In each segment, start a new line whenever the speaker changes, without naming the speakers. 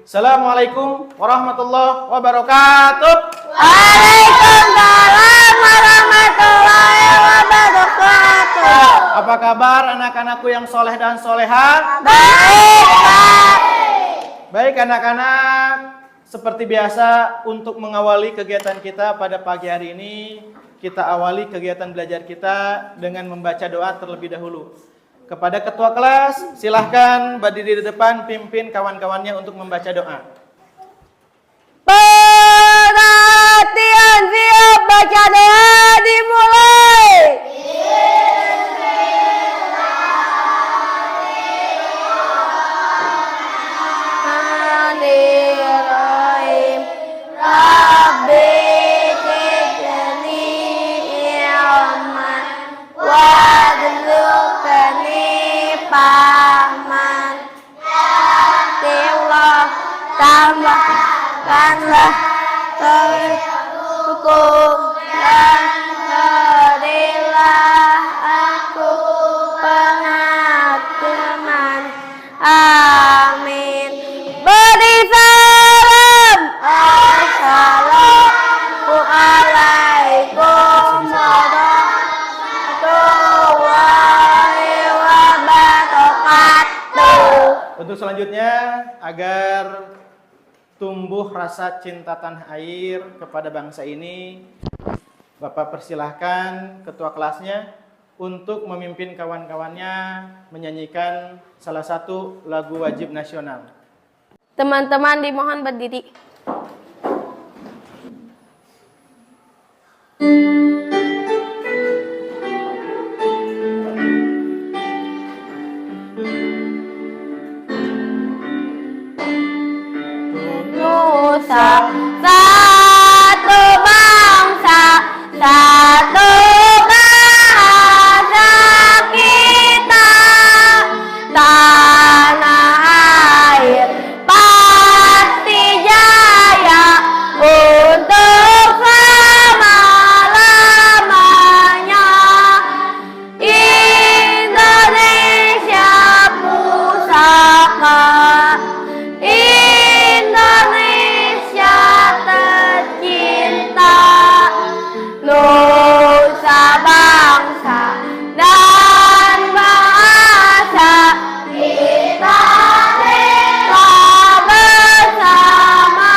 Assalamualaikum warahmatullahi wabarakatuh.
Waalaikumsalam warahmatullahi wabarakatuh.
Apa kabar anak-anakku yang soleh dan soleha?
Baik, Pak.
Baik anak-anak, seperti biasa untuk mengawali kegiatan kita pada pagi hari ini, kita awali kegiatan belajar kita dengan membaca doa terlebih dahulu. Kepada ketua kelas, silahkan berdiri di depan, pimpin kawan-kawannya untuk membaca doa.
Perhatian, siap, baca doa dimulai. Bismillahirrahmanirrahim. Rabbi zidni ilman warzuqni fahman. Allah tambahkanlah hukum dan berilah aku pengetahuan. Amin. Beri salam. Assalamualaikum warahmatullahi wabarakatuh.
Untuk selanjutnya, agar tumbuh rasa cinta tanah air kepada bangsa ini, Bapak persilahkan ketua kelasnya untuk memimpin kawan-kawannya menyanyikan salah satu lagu wajib nasional.
Teman-teman dimohon berdiri. Nusa, satu bangsa, satu bahasa kita, tanah air pasti jaya untuk selama-lamanya. Indonesia pusaka, Indonesia tercinta, nusa bangsa dan bahasa kita rela bersama.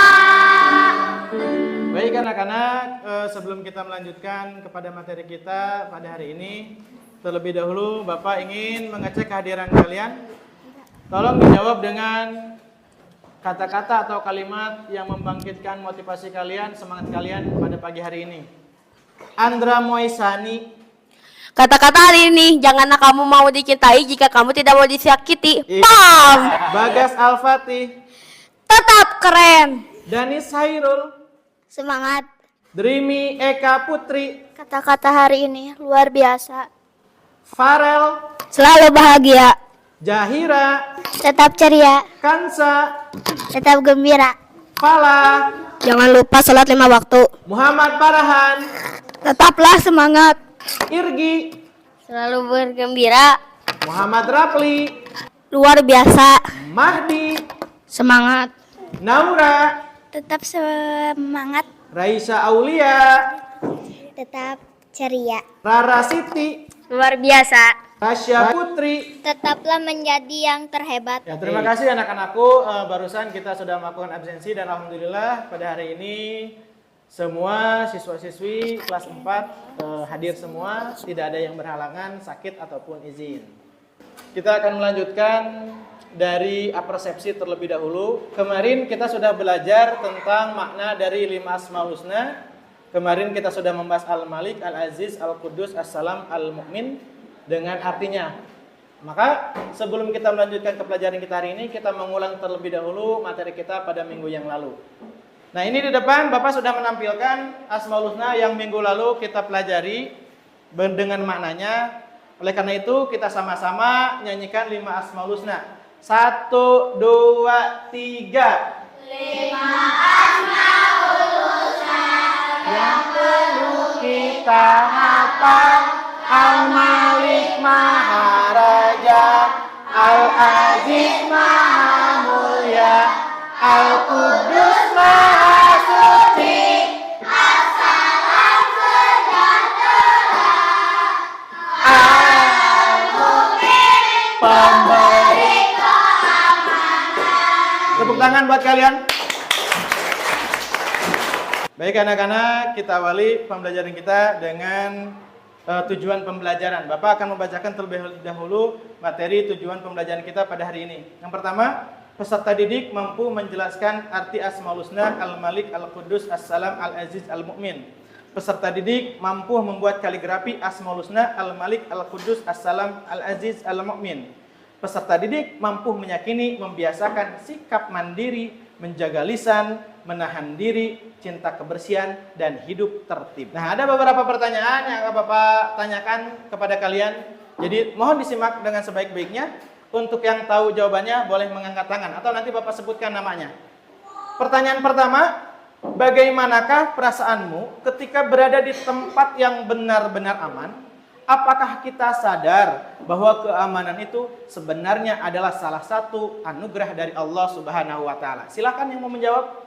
Baik anak-anak, sebelum kita melanjutkan kepada materi kita pada hari ini, terlebih dahulu Bapak ingin mengecek kehadiran kalian. Tolong dijawab dengan kata-kata atau kalimat yang membangkitkan motivasi kalian, semangat kalian pada pagi hari ini. Andra Moisani.
Kata-kata hari ini, janganlah kamu mau dicintai jika kamu tidak mau disakiti. Pam!
Bagas Al-Fatih.
Tetap keren.
Danis Hairul.
Semangat.
Dreamy Eka Putri.
Kata-kata hari ini luar biasa.
Farel.
Selalu bahagia.
Jahira.
Tetap ceria.
Kansa.
Tetap gembira.
Fala.
Jangan lupa sholat 5 waktu.
Muhammad Parahan.
Tetaplah semangat.
Irgi.
Selalu bergembira.
Muhammad Rapli.
Luar biasa.
Mahdi.
Semangat.
Naura.
Tetap semangat.
Raisa Aulia.
Tetap ceria.
Rara Siti.
Luar biasa.
Tasya Putri.
Tetaplah menjadi yang terhebat.
Ya, terima kasih anak-anakku. Barusan kita sudah melakukan absensi dan alhamdulillah pada hari ini semua siswa-siswi kelas 4 hadir semua, tidak ada yang berhalangan, sakit ataupun izin. Kita akan melanjutkan dari apersepsi terlebih dahulu. Kemarin kita sudah belajar tentang makna dari 5 Asmaul Husna. Kemarin kita sudah membahas Al-Malik, Al-Aziz, Al-Qudus, As-Salam, Al-Mu'min dengan artinya. Maka sebelum kita melanjutkan ke pelajaran kita hari ini, kita mengulang terlebih dahulu materi kita pada minggu yang lalu. Nah, ini di depan Bapak sudah menampilkan Asmaul Husna yang minggu lalu kita pelajari dengan maknanya. Oleh karena itu kita sama-sama nyanyikan 5 Asmaul Husna. 1, 2, 3.
5 Asmaul Husna
yang perlu kita hafal. Al-Malik Maharaja, Al-Aziz Maha Mulia, Al-Qudus Maha Suci. Pemberi keamanan. Tepuk tangan buat kalian. Baik anak-anak, kita awali pembelajaran kita dengan tujuan pembelajaran. Bapak akan membacakan terlebih dahulu materi tujuan pembelajaran kita pada hari ini. Yang pertama, peserta didik mampu menjelaskan arti Asmaul Husna, Al-Malik, Al-Qudus, As-Salam, Al-Aziz, Al-Mu'min. Peserta didik mampu membuat kaligrafi Asmaul Husna, Al-Malik, Al-Qudus, As-Salam, Al-Aziz, Al-Mu'min. Peserta didik mampu meyakini, membiasakan sikap mandiri, menjaga lisan, menahan diri, cinta kebersihan, dan hidup tertib. Nah, ada beberapa pertanyaan yang akan Bapak tanyakan kepada kalian. Jadi, mohon disimak dengan sebaik-baiknya. Untuk yang tahu jawabannya, boleh mengangkat tangan. Atau nanti Bapak sebutkan namanya. Pertanyaan pertama, bagaimanakah perasaanmu ketika berada di tempat yang benar-benar aman? Apakah kita sadar bahwa keamanan itu sebenarnya adalah salah satu anugerah dari Allah Subhanahu wa Ta'ala? Silakan yang mau menjawab.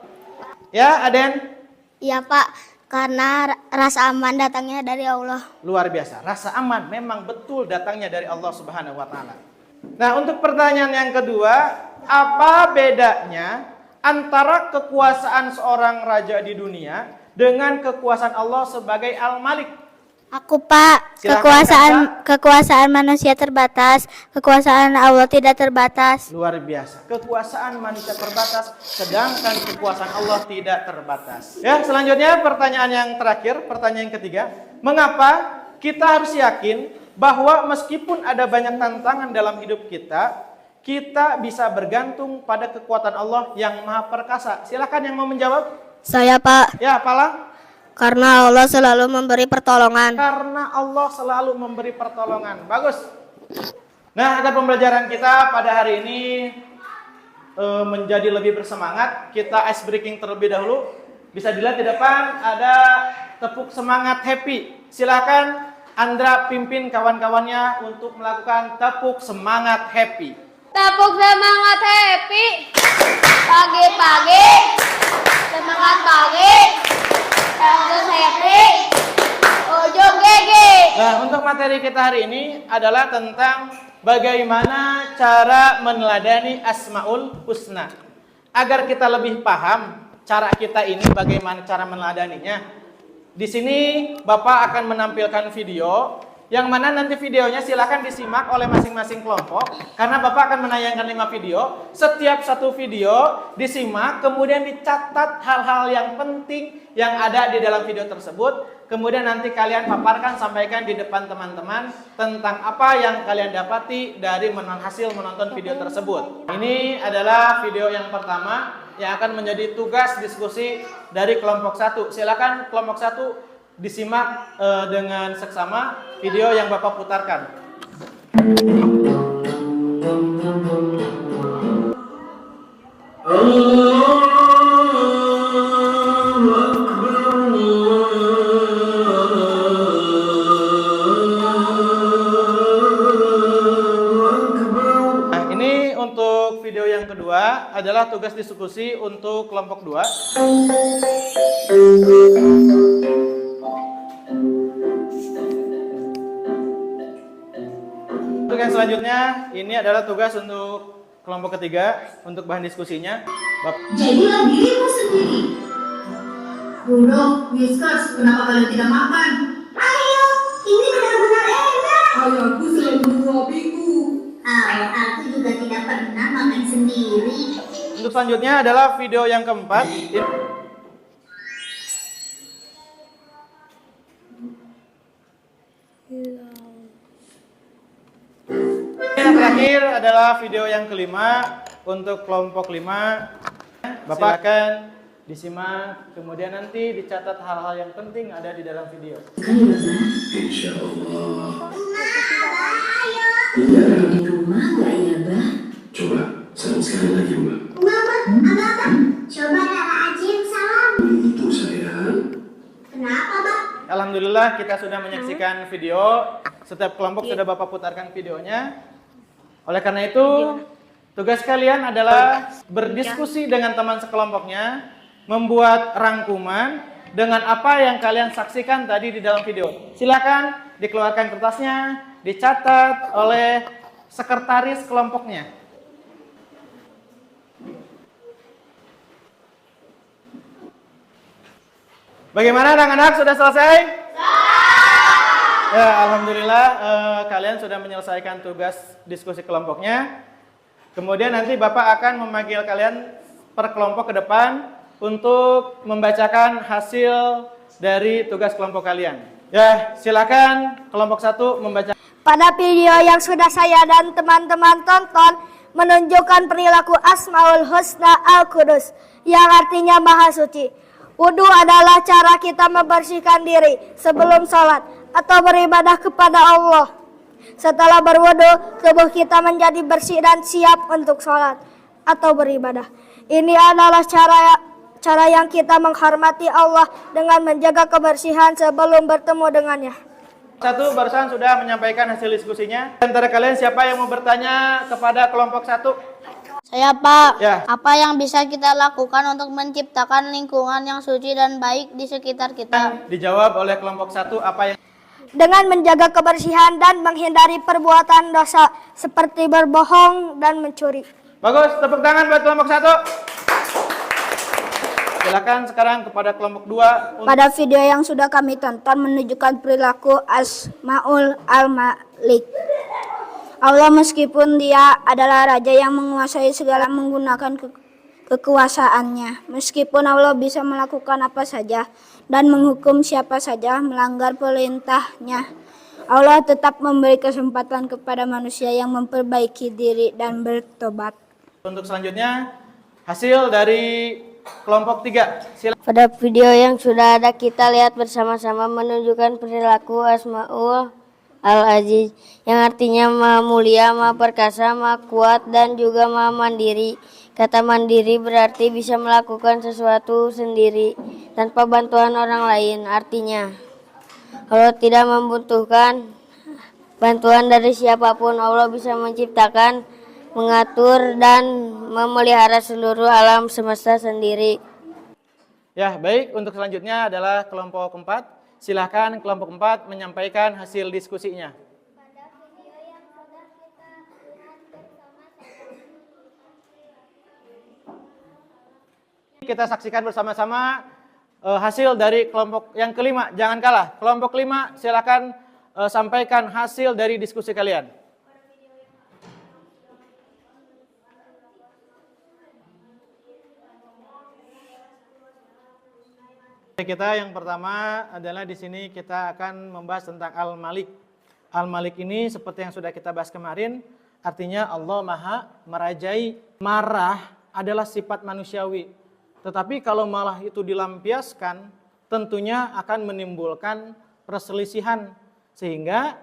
Ya, Aden?
Iya Pak, karena rasa aman datangnya dari Allah.
Luar biasa. Rasa aman memang betul datangnya dari Allah Subhanahu wa Ta'ala. Nah, untuk pertanyaan yang kedua, apa bedanya antara kekuasaan seorang raja di dunia dengan kekuasaan Allah sebagai Al-Malik?
Aku Pak,
Silakan,
kekuasaan manusia terbatas, kekuasaan Allah tidak terbatas.
Luar biasa. Kekuasaan manusia terbatas, sedangkan kekuasaan Allah tidak terbatas. Ya, selanjutnya pertanyaan yang terakhir, pertanyaan yang ketiga. Mengapa kita harus yakin bahwa meskipun ada banyak tantangan dalam hidup kita, kita bisa bergantung pada kekuatan Allah yang Maha Perkasa? Silakan yang mau menjawab.
Saya Pak,
Ya, apalah?
karena Allah selalu memberi pertolongan.
Karena Allah selalu memberi pertolongan. Bagus. Nah, ada pembelajaran kita pada hari ini menjadi lebih bersemangat. Kita ice breaking terlebih dahulu. Bisa dilihat di depan ada tepuk semangat happy. Silakan Andra pimpin kawan-kawannya untuk melakukan tepuk semangat happy.
Tepuk semangat happy. Pagi-pagi. Semangat pagi. Tepuk happy. Ujung gigi.
Nah, untuk materi kita hari ini adalah tentang bagaimana cara meneladani Asmaul Husna. Agar kita lebih paham cara kita ini, bagaimana cara meneladaninya. Di sini Bapak akan menampilkan video, yang mana nanti videonya silakan disimak oleh masing-masing kelompok, karena Bapak akan menayangkan 5 video. Setiap satu video disimak, kemudian dicatat hal-hal yang penting yang ada di dalam video tersebut. Kemudian nanti kalian paparkan, sampaikan di depan teman-teman tentang apa yang kalian dapati dari hasil menonton video tersebut. Ini adalah video yang pertama yang akan menjadi tugas diskusi dari kelompok 1. Silakan kelompok 1 disimak dengan seksama video yang Bapak putarkan. Nah, ini untuk video yang kedua adalah tugas diskusi untuk kelompok 2. Untuk yang selanjutnya, ini adalah tugas untuk kelompok ketiga untuk bahan diskusinya.
Jadilah dirimu sendiri. Bruno, Whiskers, kenapa kalian tidak makan? Ayo, ini benar-benar enak. Ayahku selalu menyuapiku. Aku juga tidak pernah makan sendiri.
Untuk selanjutnya adalah video yang keempat. Yang terakhir adalah video yang kelima untuk kelompok 5. Bapak akan disimak, kemudian nanti dicatat hal-hal yang penting ada di dalam video.
Insya Allah. Iya.
Di rumah nggak ya, Bah?
Coba salam sekali lagi, Mbak.
Mama, apa? Coba Rara Ajim salam.
Itu sayang.
Kenapa, Bah?
Alhamdulillah kita sudah menyaksikan video. Setiap kelompok sudah Bapak putarkan videonya. Oleh karena itu, Tugas kalian adalah berdiskusi dengan teman sekelompoknya, membuat rangkuman dengan apa yang kalian saksikan tadi di dalam video. Silakan dikeluarkan kertasnya, dicatat oleh sekretaris kelompoknya. Bagaimana anak-anak, sudah selesai? Ya, alhamdulillah kalian sudah menyelesaikan tugas diskusi kelompoknya. Kemudian nanti Bapak akan memanggil kalian per kelompok ke depan untuk membacakan hasil dari tugas kelompok kalian. Ya, silakan kelompok 1 membaca.
Pada video yang sudah saya dan teman-teman tonton menunjukkan perilaku Asmaul Husna Al-Qudus yang artinya Maha Suci. Wudhu adalah cara kita membersihkan diri sebelum sholat atau beribadah kepada Allah. Setelah berwudu, tubuh kita menjadi bersih dan siap untuk sholat atau beribadah. Ini adalah cara yang kita menghormati Allah dengan menjaga kebersihan sebelum bertemu dengannya.
1 barusan sudah menyampaikan hasil diskusinya. Antara kalian siapa yang mau bertanya kepada kelompok 1?
Saya, Pak.
Ya.
Apa yang bisa kita lakukan untuk menciptakan lingkungan yang suci dan baik di sekitar kita?
Dijawab oleh kelompok 1 apa yang
Dengan menjaga kebersihan dan menghindari perbuatan dosa seperti berbohong dan mencuri.
bagus, tepuk tangan buat kelompok 1. Silakan sekarang kepada kelompok 2.
Pada video yang sudah kami tonton menunjukkan perilaku Asmaul Al-Malik. Allah meskipun dia adalah raja yang menguasai segala menggunakan kekuasaannya. Meskipun Allah bisa melakukan apa saja dan menghukum siapa saja melanggar perintahnya, Allah tetap memberi kesempatan kepada manusia yang memperbaiki diri dan bertobat.
Untuk selanjutnya hasil dari kelompok 3. Silakan.
Pada video yang sudah ada kita lihat bersama-sama menunjukkan perilaku Asmaul Al-Aziz yang artinya Maha Mulia, Maha Perkasa, Maha Kuat dan juga Maha Mandiri. Kata mandiri berarti bisa melakukan sesuatu sendiri tanpa bantuan orang lain. Artinya Allah tidak membutuhkan bantuan dari siapapun. Allah bisa menciptakan, mengatur dan memelihara seluruh alam semesta sendiri.
Ya, baik. Untuk selanjutnya adalah kelompok 4. Silakan kelompok 4 menyampaikan hasil diskusinya. Kita saksikan bersama-sama hasil dari kelompok yang kelima. Jangan kalah. Kelompok 5 silakan sampaikan hasil dari diskusi kalian. Kita yang pertama adalah di sini kita akan membahas tentang Al-Malik. Al-Malik ini seperti yang sudah kita bahas kemarin, artinya Allah Maha merajai. Marah adalah sifat manusiawi. Tetapi kalau malah itu dilampiaskan, tentunya akan menimbulkan perselisihan. Sehingga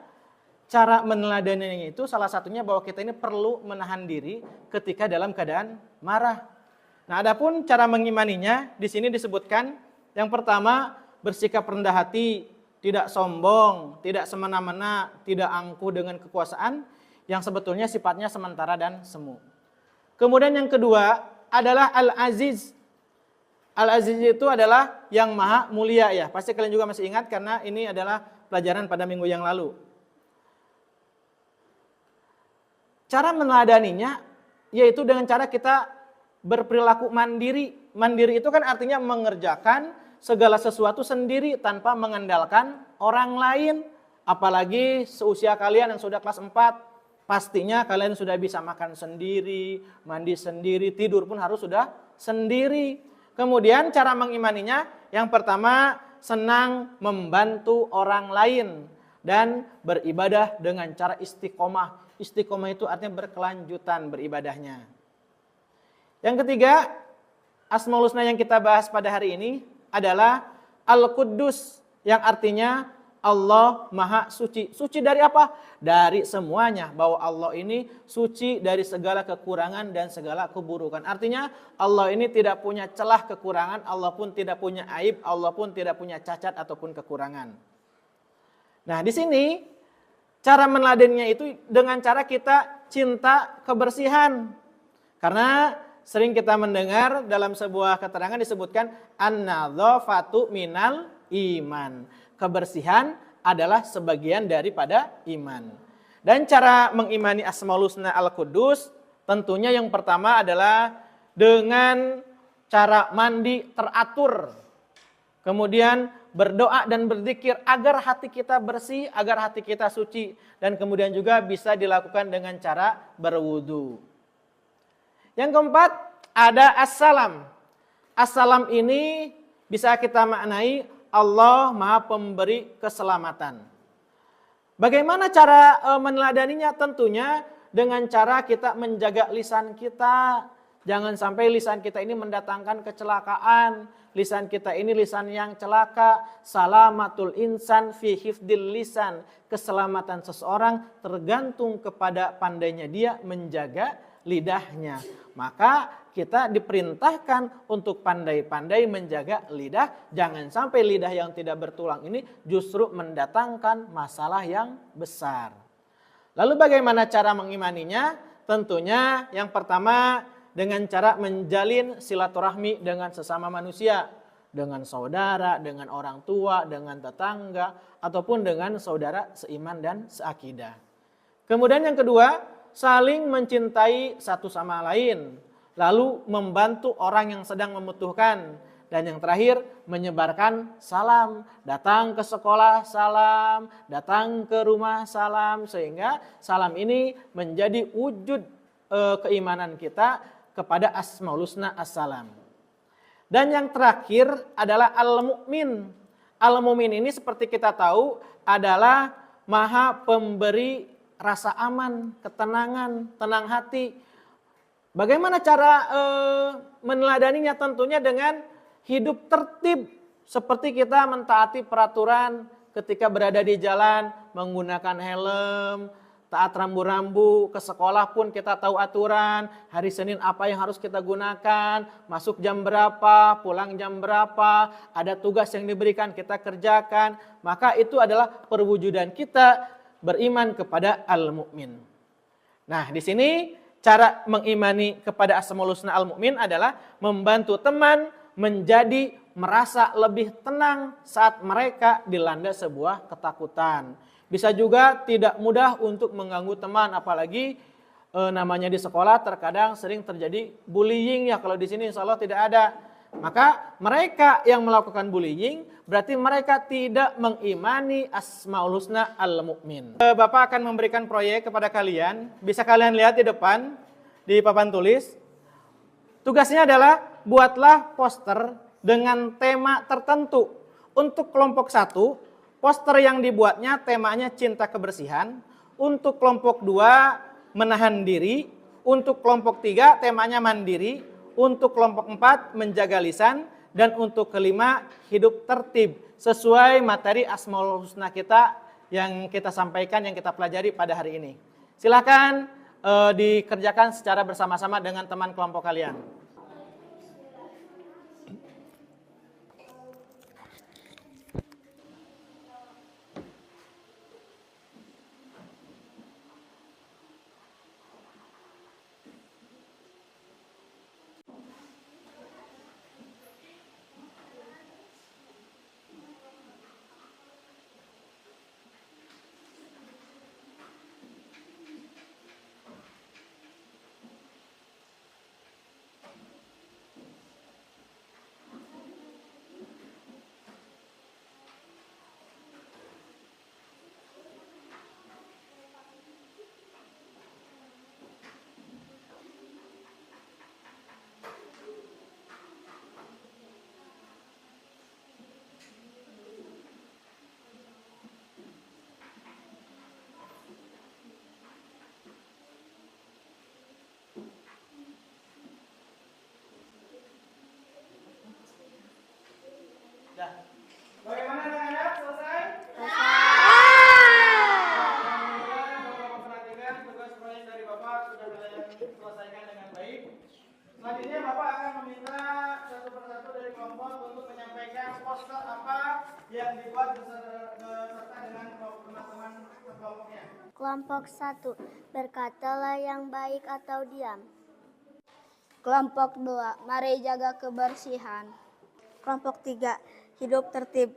cara meneladaninya itu salah satunya bahwa kita ini perlu menahan diri ketika dalam keadaan marah. Nah, adapun cara mengimaninya di sini disebutkan yang pertama bersikap rendah hati, tidak sombong, tidak semena-mena, tidak angkuh dengan kekuasaan yang sebetulnya sifatnya sementara dan semu. Kemudian yang kedua adalah Al-Aziz. Al-Aziz itu adalah yang maha mulia ya. Pasti kalian juga masih ingat karena ini adalah pelajaran pada minggu yang lalu. Cara meneladaninya yaitu dengan cara kita berperilaku mandiri. Mandiri itu kan artinya mengerjakan segala sesuatu sendiri tanpa mengandalkan orang lain. Apalagi seusia kalian yang sudah kelas 4, pastinya kalian sudah bisa makan sendiri, mandi sendiri, tidur pun harus sudah sendiri. Kemudian cara mengimaninya, yang pertama senang membantu orang lain dan beribadah dengan cara istiqomah. Istiqomah itu artinya berkelanjutan beribadahnya. Yang ketiga, Asmaul Husna yang kita bahas pada hari ini adalah Al-Quddus yang artinya Allah Maha Suci. Suci dari apa? Dari semuanya. Bahwa Allah ini suci dari segala kekurangan dan segala keburukan. Artinya Allah ini tidak punya celah kekurangan, Allah pun tidak punya aib, Allah pun tidak punya cacat ataupun kekurangan. Nah, di sini cara meneladaninya itu dengan cara kita cinta kebersihan. Karena sering kita mendengar dalam sebuah keterangan disebutkan an-nadzafatu minal iman. Kebersihan adalah sebagian daripada iman. Dan cara mengimani Asmaul Husna Al-Qudus tentunya yang pertama adalah dengan cara mandi teratur. Kemudian berdoa dan berzikir agar hati kita bersih, agar hati kita suci. Dan kemudian juga bisa dilakukan dengan cara berwudu. Yang keempat ada assalam. Assalam ini bisa kita maknai Allah Maha Pemberi keselamatan. Bagaimana cara meneladaninya? Tentunya dengan cara kita menjaga lisan kita. Jangan sampai lisan kita ini mendatangkan kecelakaan. Lisan kita ini lisan yang celaka. Salamatul insan fi hifdil lisan. Keselamatan seseorang tergantung kepada pandainya dia menjaga lidahnya. Maka kita diperintahkan untuk pandai-pandai menjaga lidah. Jangan sampai lidah yang tidak bertulang ini justru mendatangkan masalah yang besar. Lalu bagaimana cara mengimaninya? Tentunya yang pertama dengan cara menjalin silaturahmi dengan sesama manusia. Dengan saudara, dengan orang tua, dengan tetangga, ataupun dengan saudara seiman dan seakidah. Kemudian yang kedua, saling mencintai satu sama lain, lalu membantu orang yang sedang membutuhkan. Dan yang terakhir, menyebarkan salam, datang ke sekolah salam, datang ke rumah salam, sehingga salam ini menjadi wujud keimanan kita kepada Asmaul Husna As-Salam. Dan yang terakhir adalah Al-Mu'min. Al-Mu'min ini seperti kita tahu adalah Maha Pemberi rasa aman, ketenangan, tenang hati. Bagaimana cara meneladaninya? Tentunya dengan hidup tertib. Seperti kita mentaati peraturan ketika berada di jalan, menggunakan helm, taat rambu-rambu, ke sekolah pun kita tahu aturan, hari Senin apa yang harus kita gunakan, masuk jam berapa, pulang jam berapa, ada tugas yang diberikan kita kerjakan. Maka itu adalah perwujudan kita beriman kepada Al-Mu'min. Nah, di sini cara mengimani kepada Asmaul Husna Al-Mu'min adalah membantu teman menjadi merasa lebih tenang saat mereka dilanda sebuah ketakutan. Bisa juga tidak mudah untuk mengganggu teman, apalagi namanya di sekolah terkadang sering terjadi bullying ya. Kalau di sini insya Allah tidak ada. Maka mereka yang melakukan bullying berarti mereka tidak mengimani Asmaul Husna Al-Mu'min. Bapak akan memberikan proyek kepada kalian. Bisa kalian lihat di depan di papan tulis. Tugasnya adalah buatlah poster dengan tema tertentu. Untuk kelompok 1, poster yang dibuatnya temanya cinta kebersihan. Untuk kelompok 2 menahan diri. Untuk kelompok 3 temanya mandiri. Untuk kelompok 4 menjaga lisan. Dan untuk kelima hidup tertib. Sesuai materi Asmaul Husna kita yang kita sampaikan, yang kita pelajari pada hari ini. Silakan dikerjakan secara bersama-sama dengan teman kelompok kalian. Bagaimana anak-anak? Selesai? Perhatikan tugas proyek dari Bapak sudah diselesaikan dengan baik. Selanjutnya Bapak akan meminta satu persatu dari kelompok untuk menyampaikan poster apa yang dibuat beserta dengan teman-teman kelompoknya.
Kelompok 1, berkatalah yang baik atau diam. Kelompok 2, mari jaga kebersihan. Kelompok 3, hidup tertib.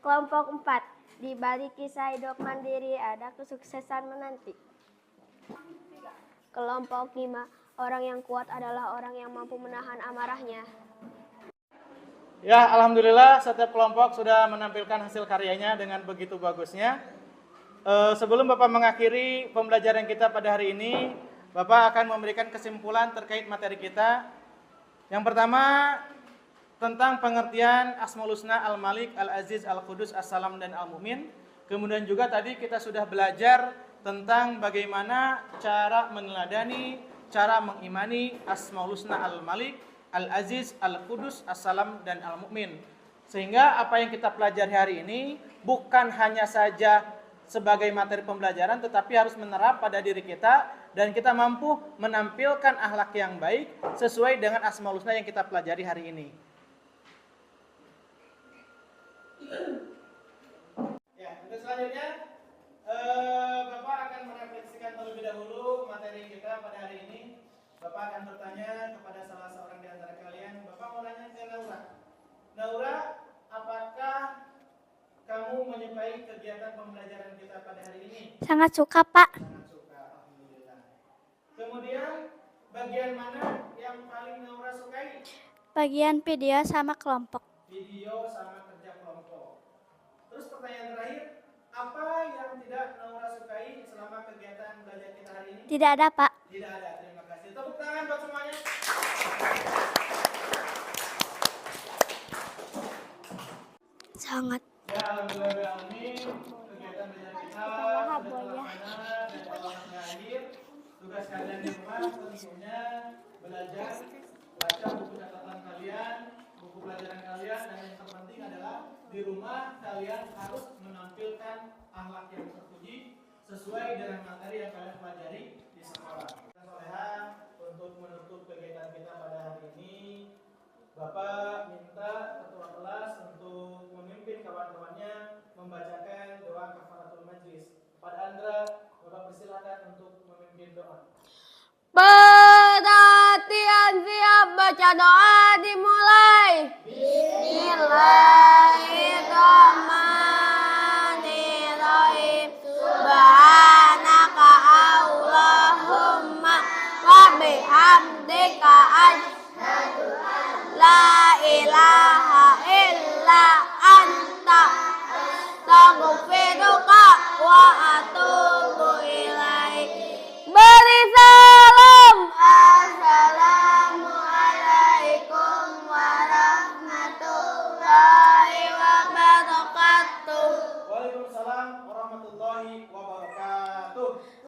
Kelompok 4, di balik kisah hidup mandiri ada kesuksesan menanti. Kelompok 5, orang yang kuat adalah orang yang mampu menahan amarahnya.
Ya, alhamdulillah setiap kelompok sudah menampilkan hasil karyanya dengan begitu bagusnya. Sebelum Bapak mengakhiri pembelajaran kita pada hari ini, Bapak akan memberikan kesimpulan terkait materi kita. Yang pertama, tentang pengertian Asmaul Husna Al-Malik, Al-Aziz, Al-Qudus, As-Salam, dan Al-Mu'min. Kemudian juga tadi kita sudah belajar tentang bagaimana cara meneladani, cara mengimani Asmaul Husna Al-Malik, Al-Aziz, Al-Qudus, As-Salam, dan Al-Mu'min. Sehingga apa yang kita pelajari hari ini bukan hanya saja sebagai materi pembelajaran, tetapi harus menerap pada diri kita dan kita mampu menampilkan akhlak yang baik sesuai dengan Asmaul Husna yang kita pelajari hari ini. Ya, untuk selanjutnya Bapak akan merefleksikan terlebih dahulu materi kita pada hari ini. Bapak akan bertanya kepada salah seorang di antara kalian. Bapak mau nanya ke Naura. Naura, apakah kamu menyukai kegiatan pembelajaran kita pada hari ini?
Sangat suka, Pak.
Sangat suka, alhamdulillah. Kemudian, bagian mana yang paling Naura sukai?
Bagian video sama kelompok.
Video sama kerja kelompok. Terus pertanyaan terakhir, apa yang tidak Naura sukai selama kegiatan belajar kita hari ini?
Tidak ada, Pak.
Tidak ada, terima kasih. Tepuk tangan buat semuanya.
Sangat.
Ya, alhamdulillah kegiatan belajar kita sudah terlaksana dan awal sampai akhir. Tugas kalian di rumah tentunya belajar, baca buku catatan kalian, buku pelajaran kalian, dan yang terpenting adalah di rumah kalian harus menampilkan akhlak yang terpuji sesuai dengan materi yang kalian pelajari di sekolah. Soleha, untuk menutup kegiatan kita pada hari ini, Bapak minta ketua kelas untuk memimpin kawan-kawannya membacakan doa kafaratul majlis. Pada Andra, Bapak persilakan untuk memimpin doa.
Perhatian, siap, baca doa dimulai. Bismillahirrahmanirrahim. Subhanaka Allahumma wa bihamdika asyhadu an la ilaha illa anta astaghfiruka wa atubu ilaik. Beri salam. Assalamualaikum warahmatullahi wabarakatuh.
Waalaikumsalam warahmatullahi wabarakatuh.